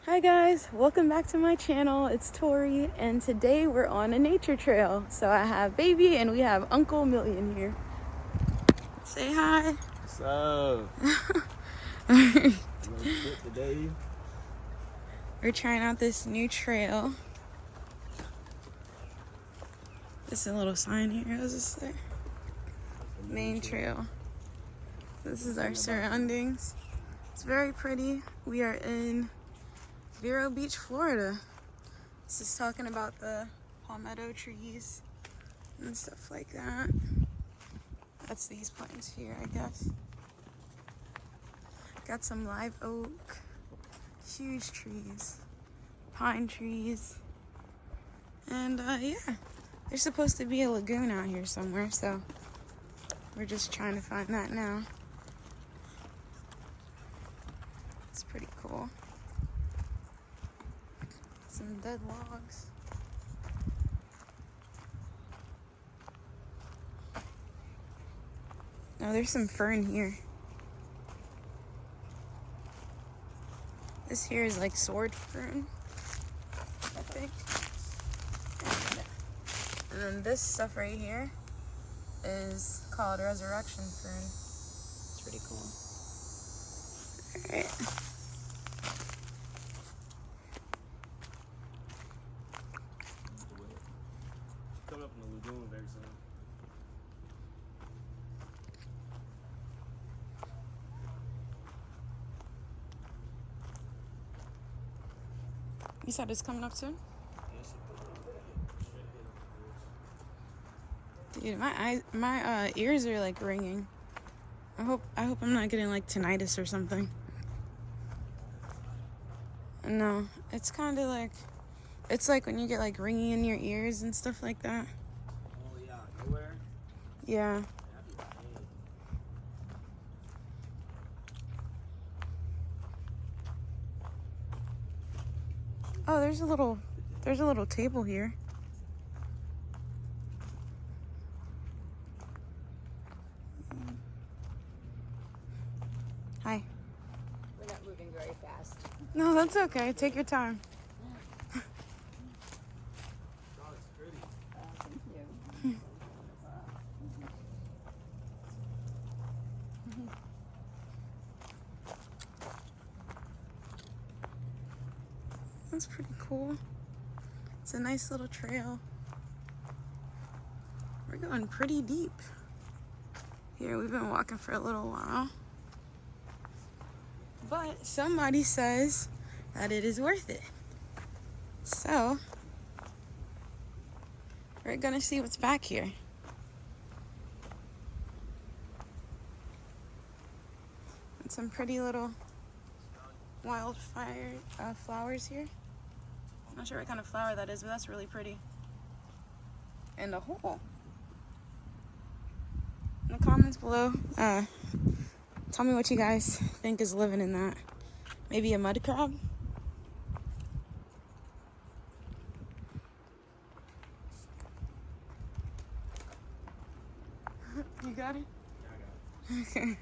Hi guys, welcome back to my channel. It's Tori and today we're on a nature trail. So I have baby and we have Uncle Million here. Say hi. What's up? Today. We're trying out this new trail. There's a little sign here. What does this say? Main trail. This is our surroundings. It's very pretty. We are in Vero Beach, Florida. This is talking about the palmetto trees and stuff like that. That's these plants here, I guess. Got some live oak, huge trees, pine trees, and yeah, there's supposed to be a lagoon out here somewhere, so we're just trying to find that now. It's pretty cool. Some dead logs. Oh, there's some fern here. This here is like sword fern, I think. And then this stuff right here is called resurrection fern. It's pretty cool. Alright. Coming up in the lagoon very soon. You said it's coming up soon? Dude, my ears are like ringing. I hope I'm not getting like tinnitus or something. No, it's kind of like, it's like when you get like ringing in your ears and stuff like that. Oh yeah, nowhere. Yeah. Oh, there's a little table here. Hi. We're not moving very fast. No, that's okay. Take your time. Oh, it's pretty. Thank you. That's pretty cool. It's a nice little trail. We're going pretty deep. Here, we've been walking for a little while. But somebody says that it is worth it. So, we're gonna see what's back here. And some pretty little wildfire flowers here. I'm not sure what kind of flower that is, but that's really pretty. And a hole. In the comments below, tell me what you guys think is living in that. Maybe a mud crab? You got it? Yeah, I got it. Okay.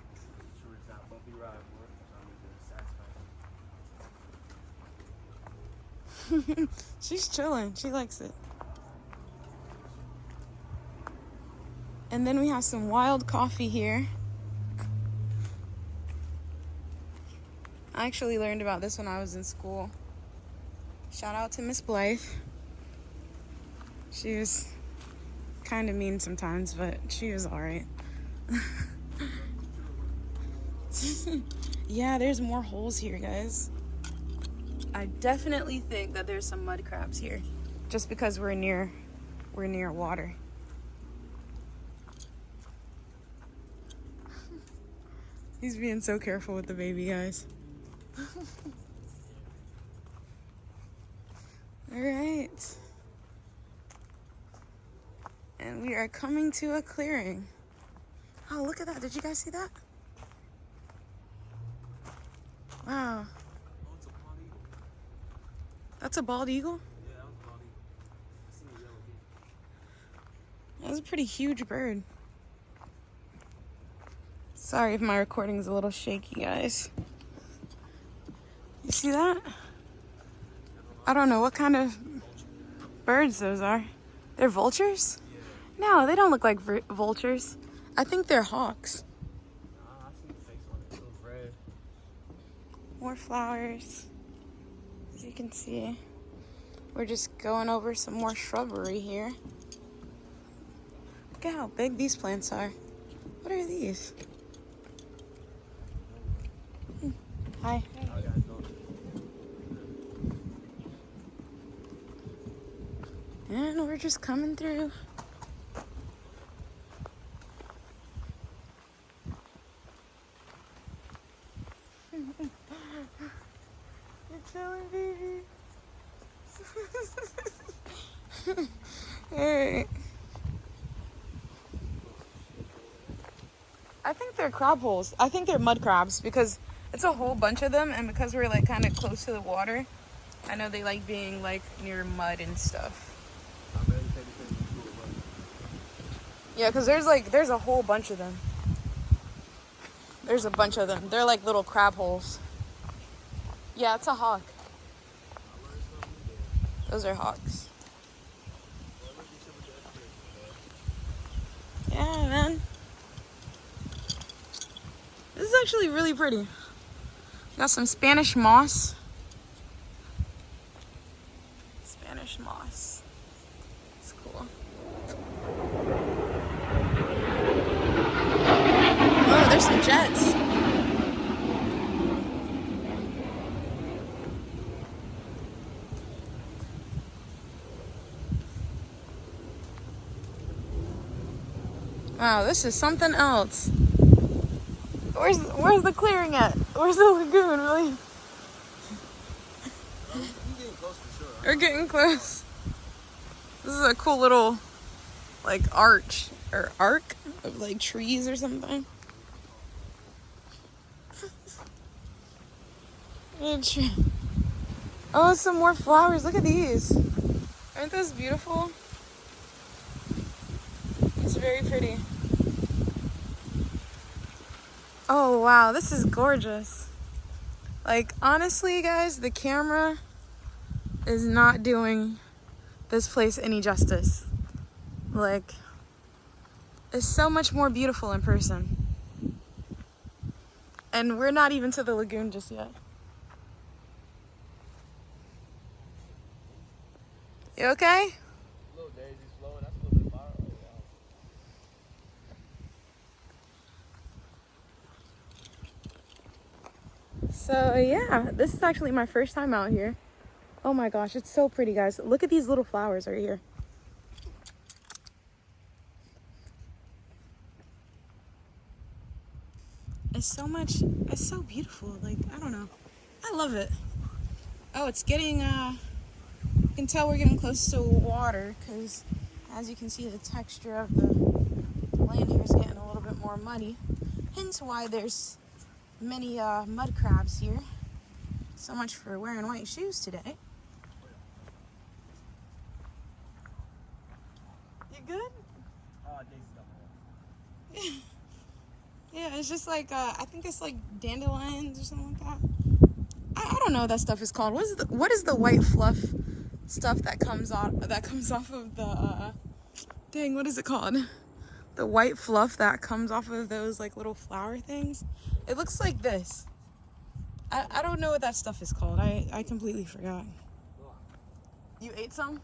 Sure it's not bumpy ride for it. She's chilling. She likes it. And then we have some wild coffee here. I actually learned about this when I was in school. Shout out to Miss Blythe. She was kind of mean sometimes, but she was alright. Yeah, there's more holes here, guys. I definitely think that there's some mud crabs here, just because we're near water. He's being so careful with the baby, guys. All right. And we are coming to a clearing. Oh, look at that. Did you guys see that? Wow. Oh, it's a bald eagle. That's a bald eagle? Yeah, that was a bald eagle. I seen a yellow bee. That was a pretty huge bird. Sorry if my recording's a little shaky, guys. You see that? I don't know what kind of birds those are. They're vultures? No, they don't look like vultures. I think they're hawks. Nah, I see the face on it. It was red. More flowers. As you can see, we're just going over some more shrubbery here. Look at how big these plants are. What are these? Hi. How you guys doing? And we're just coming through. You're chilling, baby. Alright. I think they're crab holes. I think they're mud crabs because it's a whole bunch of them, and because we're like kind of close to the water, I know they like being like near mud and stuff. Yeah, because there's a whole bunch of them. There's a bunch of them. They're like little crab holes. Yeah, it's a hawk. Those are hawks. Yeah, man. This is actually really pretty. Got some Spanish moss. Spanish moss. It's cool. Oh, there's some jets. Wow, this is something else. Where's the clearing at? Where's the lagoon, really? We're getting close for sure. We're getting close. This is a cool little, like, arch or arc of like trees or something. Oh, some more flowers. Look at these. Aren't those beautiful? It's very pretty. Oh, wow. This is gorgeous. Like, honestly, guys, the camera is not doing this place any justice. Like, it's so much more beautiful in person. And we're not even to the lagoon just yet. You okay? Little daisy slow, that's a little bit far. Oh, wow. So yeah, this is actually my first time out here. Oh my gosh, it's so pretty, guys. Look at these little flowers right here. It's so beautiful. Like, I don't know. I love it. Oh, it's getting, you can tell we're getting close to water because as you can see, the texture of the land here is getting a little bit more muddy. Hence why there's many mud crabs here. So much for wearing white shoes today. You good? Daisy's got more. Yeah, it's just like I think it's like dandelions or something like that. I don't know what that stuff is called. What is the white fluff stuff that comes off of the dang, what is it called? The white fluff that comes off of those like little flower things. It looks like this. I don't know what that stuff is called. I completely forgot. You ate some?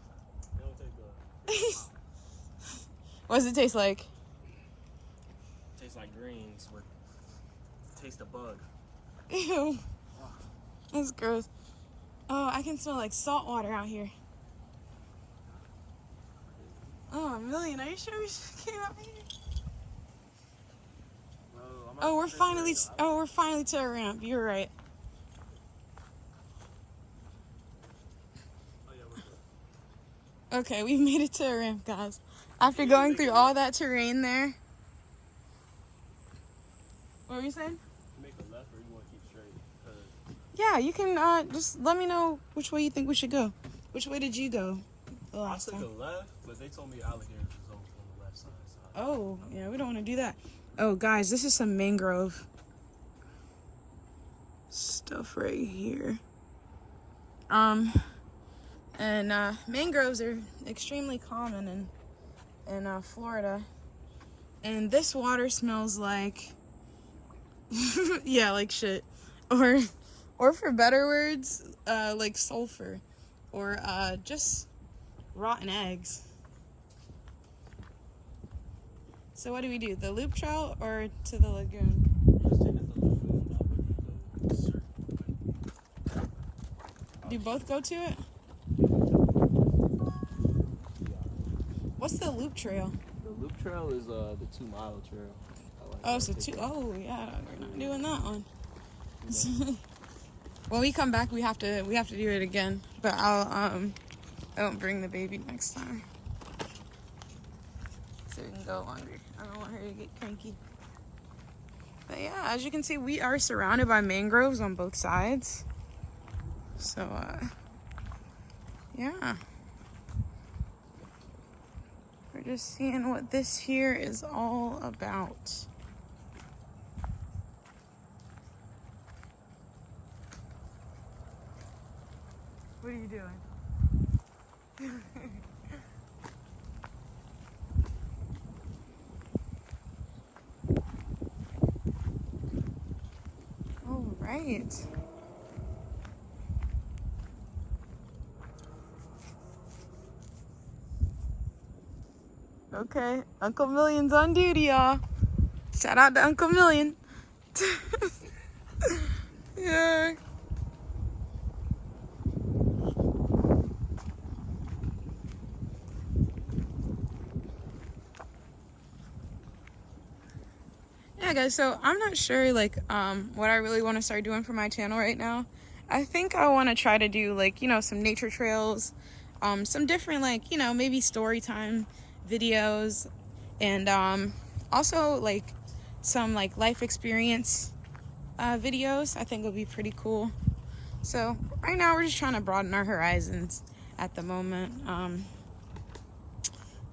They don't taste good. What does it taste like? Tastes like greens with taste of bug. Ew. That's gross. Oh, I can smell like salt water out here. Oh, Million, are you sure we came out here? Oh, we're finally to a ramp. You're right. Oh, yeah, we're good. Okay, we made it to a ramp, guys. After going through all that terrain there. What were you saying? Make a left or you want to keep straight? Yeah, you can just let me know which way you think we should go. Which way did you go the I last took time? the left, but they told me alligators was on the left side. So Oh, yeah, we don't want to do that. Oh, guys, this is some mangrove stuff right here. And mangroves are extremely common in Florida. And this water smells like, yeah, like shit. Or for better words, like sulfur. Or just rotten eggs. So what do we do? The loop trail or to the lagoon? Let's take it to the lagoon. Do you both go to it? What's the loop trail? The loop trail is the 2 mile trail. Oh, so two. Oh, yeah, we're not doing that one. When we come back, we have to do it again. But I won't bring the baby next time, so we can go longer. I don't want her to get cranky. But yeah, as you can see, we are surrounded by mangroves on both sides. So yeah. We're just seeing what this here is all about. What are you doing? All right. Okay, Uncle Million's on duty, y'all. Shout out to Uncle Million. Yeah. Yeah, guys, so I'm not sure, like, what I really want to start doing for my channel right now. I think I want to try to do, like, you know, some nature trails, some different, like, you know, maybe story time videos, and also, like, some, like, life experience videos. I think would be pretty cool. So, right now, we're just trying to broaden our horizons at the moment.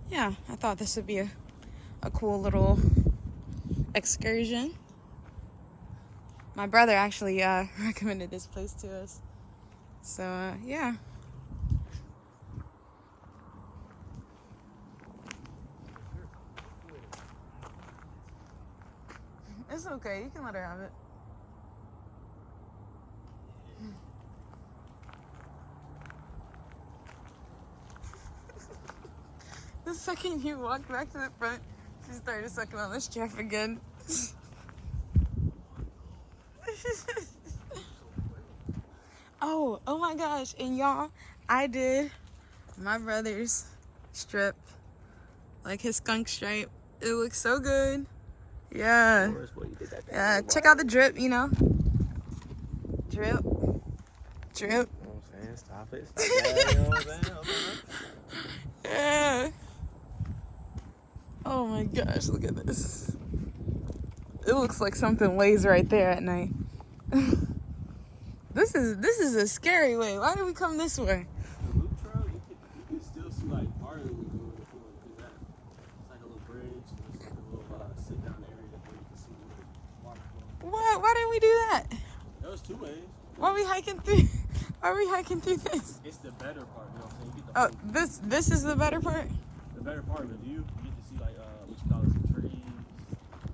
Yeah, I thought this would be a cool little excursion. My brother actually recommended this place to us. So, yeah. It's okay. You can let her have it. The second you walked back to the front, she started sucking on the strap again. Oh my gosh. And y'all, I did my brother's strip, like his skunk stripe. It looks so good. Yeah. Yeah, check out the drip, you know. Drip. Drip. You know what I'm saying? Stop it. Stop that. You know what I'm saying? Okay. Yeah. Oh my gosh, look at this. It looks like something lays right there at night. This is a scary way. Why did we come this way? The loop trail, you can still see like part of the lagoon if you want to do that. It's like a little bridge. It's like a little sit down area where you can see the water flowing. What? Why didn't we do that? There was 2 ways. Why are we hiking through? Why are we hiking through this? It's the better part, you know what I'm saying? You get the Oh, this is the better part. The better part of the view. You get to see like what you call it, some trees,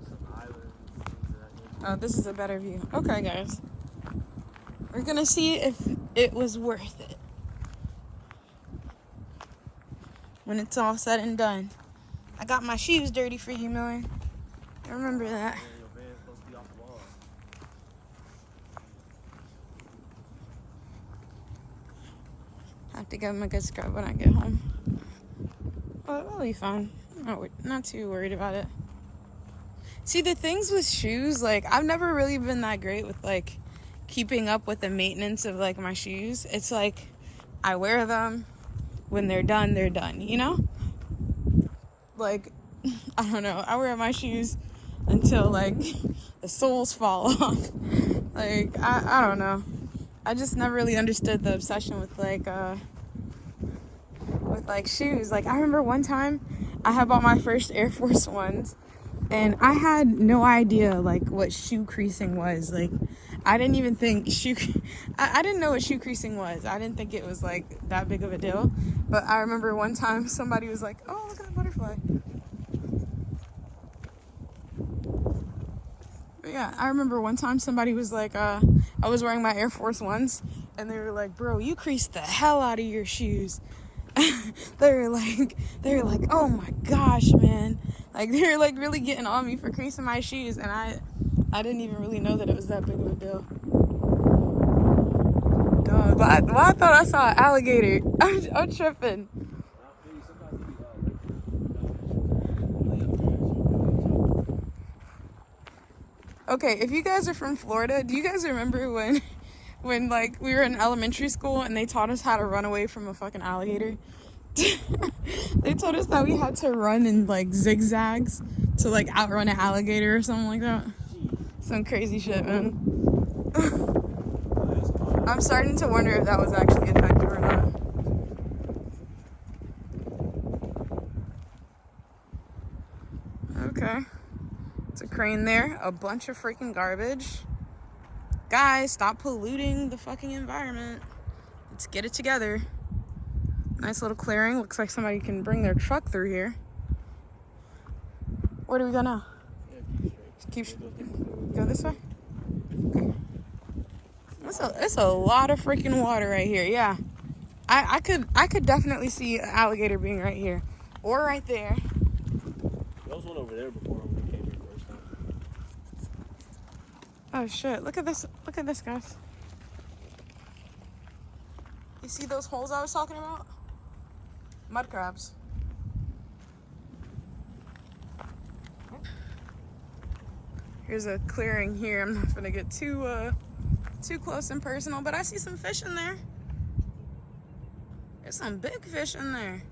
some islands, things of that nature. Oh, this is a better view. Okay, guys. We're gonna see if it was worth it when it's all said and done. I got my shoes dirty for you, Miller. I remember that. Yeah, your van's supposed to be off the wall. Have to give them a good scrub when I get home. But it'll be fine. Not too worried about it. See, the things with shoes, like, I've never really been that great with, like, keeping up with the maintenance of, like, my shoes. It's like I wear them. When they're done, you know? Like, I don't know. I wear my shoes until, like, the soles fall off. Like, I don't know. I just never really understood the obsession with, like, shoes. Like, I remember one time I had bought my first Air Force Ones, and I had no idea, like, what shoe creasing was. Like, I didn't even think I didn't know what shoe creasing was. I didn't think it was like that big of a deal. But I remember one time somebody was like, "Oh, look at the butterfly." But yeah, I remember one time somebody was like, I was wearing my Air Force Ones, and they were like, "Bro, you creased the hell out of your shoes." they were like, "Oh my gosh, man!" Like they were like really getting on me for creasing my shoes, and I didn't even really know that it was that big of a deal. Dog, well, I thought I saw an alligator. I'm tripping. Okay, if you guys are from Florida, do you guys remember when like we were in elementary school and they taught us how to run away from a fucking alligator? They told us that we had to run in like zigzags to like outrun an alligator or something like that. Some crazy shit, man. I'm starting to wonder if that was actually effective or not. Okay. It's a crane there. A bunch of freaking garbage. Guys, stop polluting the fucking environment. Let's get it together. Nice little clearing. Looks like somebody can bring their truck through here. Where do we go now? Go this way? Okay. It's a lot of freaking water right here. Yeah. I could definitely see an alligator being right here. Or right there. There was one over there before when we came here first time. Oh shit, look at this, guys. You see those holes I was talking about? Mud crabs. Here's a clearing here. I'm not gonna get too close and personal, but I see some fish in there. There's some big fish in there.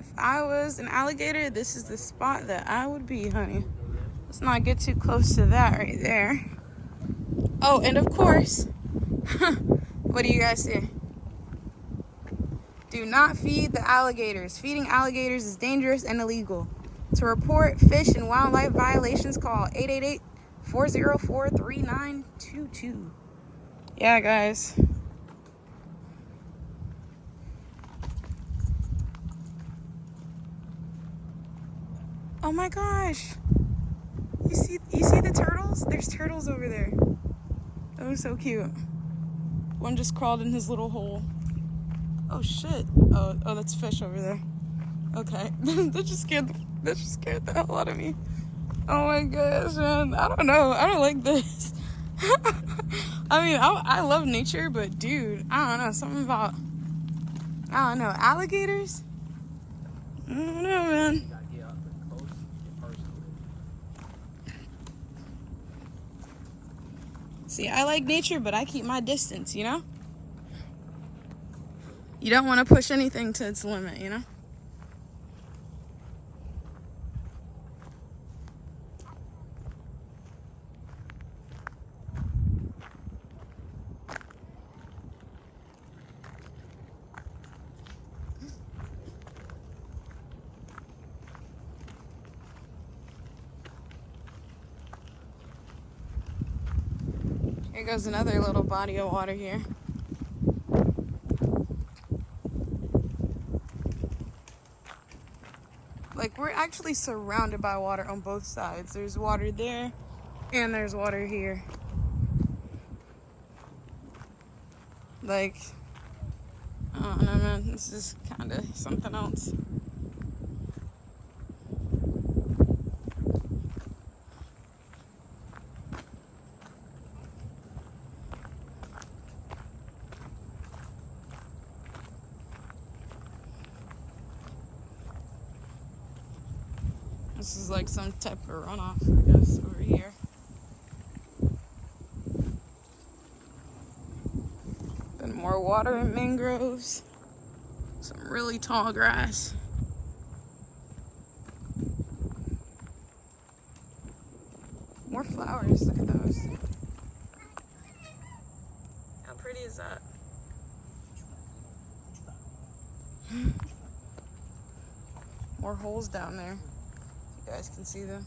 If I was an alligator, this is the spot that I would be, honey. Let's not get too close to that right there. Oh, and of course, what do you guys see? Do not feed the alligators. Feeding alligators is dangerous and illegal. To report fish and wildlife violations, call 888-404-3922. Yeah, guys. Oh my gosh. You see the turtles? There's turtles over there. That was so cute. One just crawled in his little hole. Oh shit. Oh, that's fish over there. Okay. that just scared the hell out of me. Oh my gosh, man. I don't know. I don't like this. I mean, I love nature, but dude, I don't know. Something about, I don't know, alligators? I don't know, man. See, I like nature, but I keep my distance, you know? You don't want to push anything to its limit, you know? Here goes another little body of water here. Like, we're actually surrounded by water on both sides. There's water there, and there's water here. Like, I don't know, man. This is kind of something else. This is like some type of runoff, I guess, over here. Then more water and mangroves. Some really tall grass. More flowers, look at those. How pretty is that? More holes down there. You guys can see them.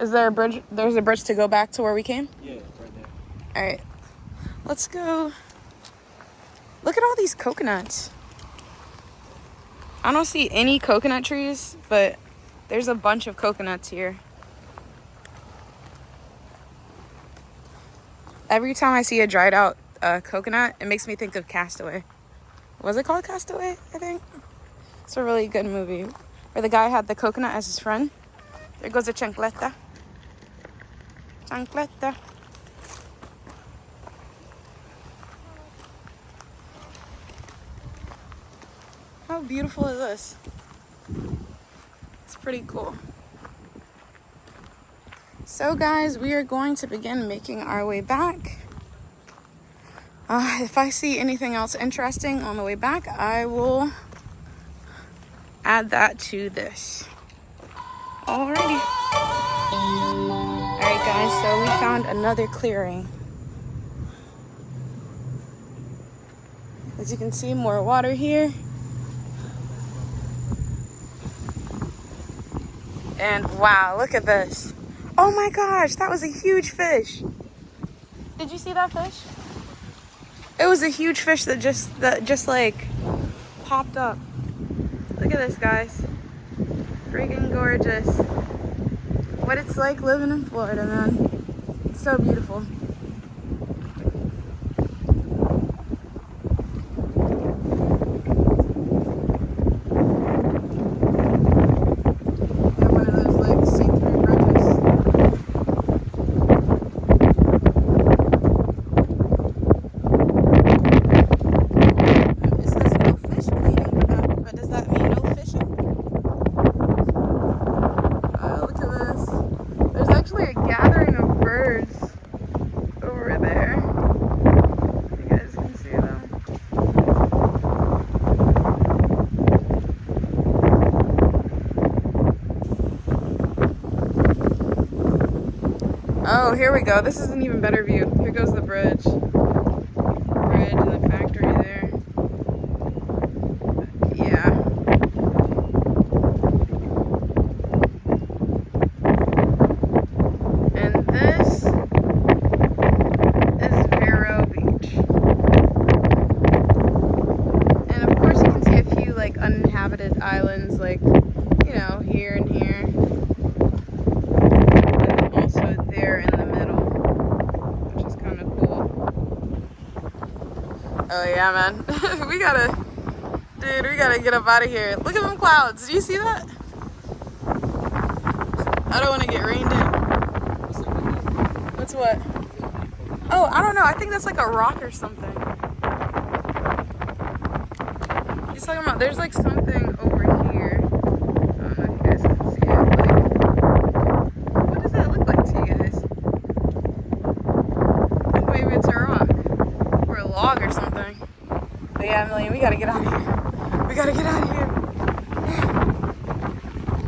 Is there a bridge? There's a bridge to go back to where we came? Yeah, right there. All right. Let's go. Look at all these coconuts. I don't see any coconut trees, but there's a bunch of coconuts here. Every time I see a dried out coconut, it makes me think of Castaway. Was it called Castaway, I think? It's a really good movie where the guy had the coconut as his friend. There goes a chancleta. Chancleta. How beautiful is this? It's pretty cool. So guys, we are going to begin making our way back. If I see anything else interesting on the way back, I will add that to this. Alrighty. Alright guys, so we found another clearing. As you can see, more water here. And wow, look at this. Oh my gosh, that was a huge fish. Did you see that fish? It was a huge fish that just like popped up. Look at this, guys. Freaking gorgeous. What it's like living in Florida, man. It's so beautiful. Oh, here we go. This is an even better view. Here goes the bridge. Bridge and the factory there. Yeah. And this is Vero Beach. And of course you can see a few like uninhabited islands like, you know, here and here. There in the middle, which is kind of cool. Oh yeah, man. we gotta get up out of here. Look at them clouds. Do you see that? I don't want to get rained in. What's what? Oh, I don't know. I think that's like a rock or something. He's talking about there's like something over here. I don't know if you guys can see it. What does that look like to you guys? Maybe it's a rock or a log or something. But yeah, Emily, we gotta get out of here. We gotta get out of here.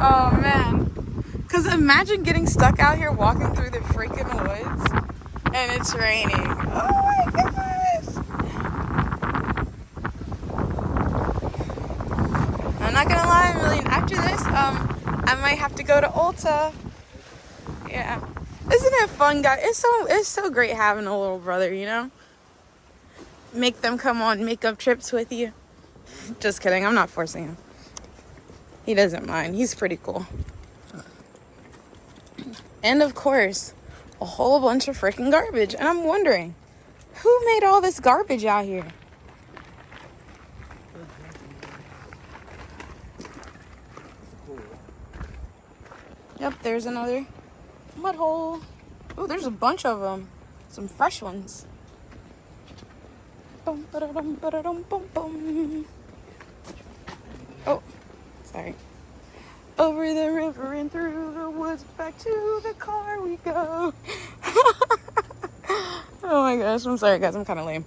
Oh man. Cause imagine getting stuck out here walking through the freaking woods and it's raining. Oh my goodness. I'm not gonna lie, Emily, after this, I might have to go to Ulta. Yeah. Isn't it fun, guys? It's so great having a little brother, you know? Make them come on makeup trips with you. Just kidding. I'm not forcing him. He doesn't mind. He's pretty cool. And of course, a whole bunch of freaking garbage. And I'm wondering, who made all this garbage out here? Yep, there's another mud hole. Oh, there's a bunch of them. Some fresh ones. Bum, ba-da-dum, ba-da-dum, bum, bum. Oh, sorry. Over the river and through the woods, back to the car we go. Oh my gosh, I'm sorry guys, I'm kind of lame.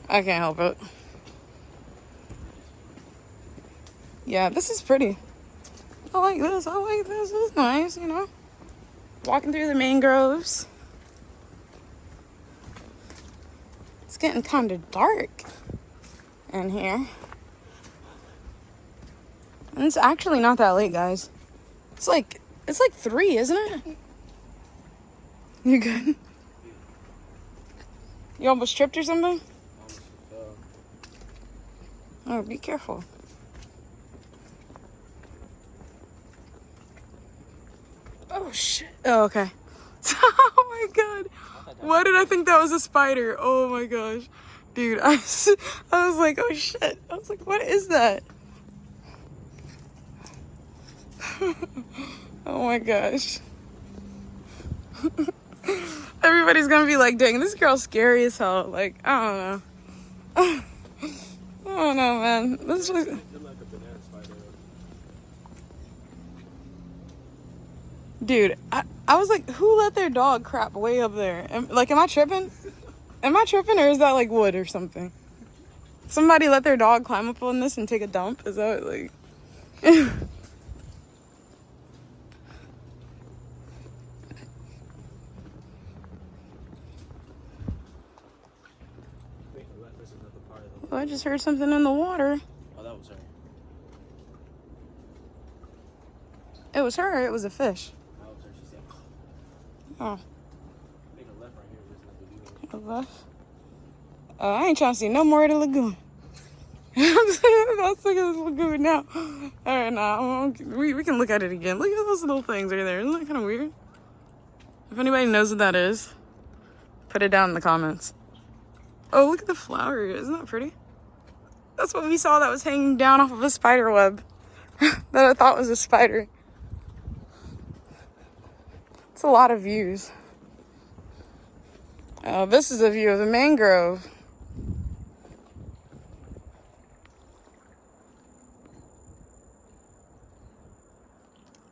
I can't help it. Yeah, this is pretty. I like this. This is nice, you know. Walking through the mangroves. It's getting kind of dark in here. And it's actually not that late, guys. It's like 3, isn't it? You good? You almost tripped or something? Almost fell. Oh, be careful. Oh, shit. Oh, okay. Oh, my God. Why did I think that was a spider? Oh, my gosh. Dude, I was like, oh, shit. I was like, what is that? Oh, my gosh. Everybody's gonna be like, dang, this girl's scary as hell. Like, I don't know. I don't know, man. This is They're like a banana spider. Dude, I was like, who let their dog crap way up there? Am I tripping? Am I tripping, or is that like wood or something? Somebody let their dog climb up on this and take a dump? Is that like... Oh, I just heard something in the water. Oh, that was her. It was her, or it was a fish? That was her. She said, Oh. make a left right here. There's nothing to do. Left. Oh, I ain't trying to see no more of the lagoon. I'm sick of this lagoon now. All right, now we can look at it again. Look at those little things right there. Isn't that kind of weird? If anybody knows what that is, put it down in the comments. Oh, look at the flower. Isn't that pretty? That's what we saw that was hanging down off of a spider web that I thought was a spider. It's a lot of views. Oh, this is a view of the mangrove.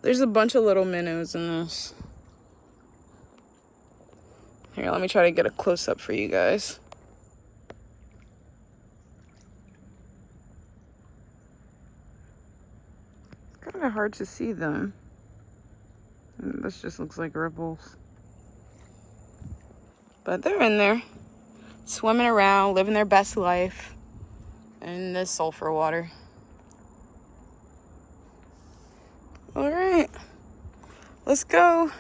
There's a bunch of little minnows in this. Here, let me try to get a close-up for you guys. It's kind of hard to see them. This just looks like ripples. But they're in there, swimming around, living their best life in this sulfur water. All right, let's go.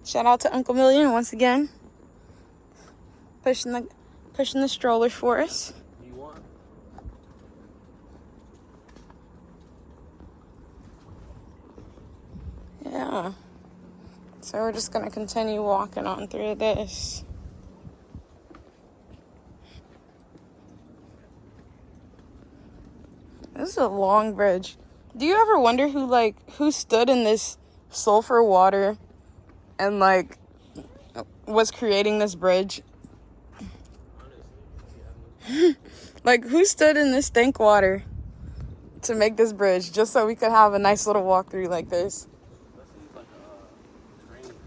Shout out to Uncle Million once again, pushing the stroller for us. You want? Yeah. So we're just gonna continue walking on through this. This is a long bridge. Do you ever wonder who stood in this sulfur water and was creating this bridge? Like, who stood in this stank water to make this bridge just so we could have a nice little walkthrough like this? Let's use like a crane or something.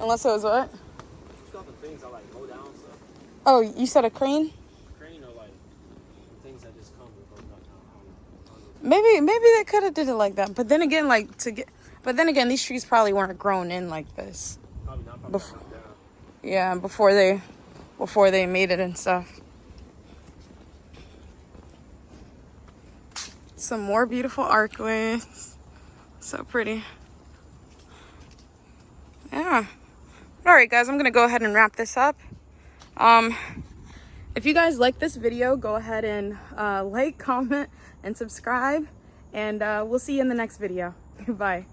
Unless it was what? What's got the things that like go down stuff? Oh, you said a crane? Crane or like things that just come and go back down. I don't know. Maybe they could have did it like that. But then again, these trees probably weren't grown in like this. Probably not. Probably not down. Yeah, before they made it and stuff. Some more beautiful archways. So pretty. Yeah. All right, guys, I'm gonna go ahead and wrap this up. If you guys like this video, go ahead and like, comment, and subscribe. And we'll see you in the next video. Bye.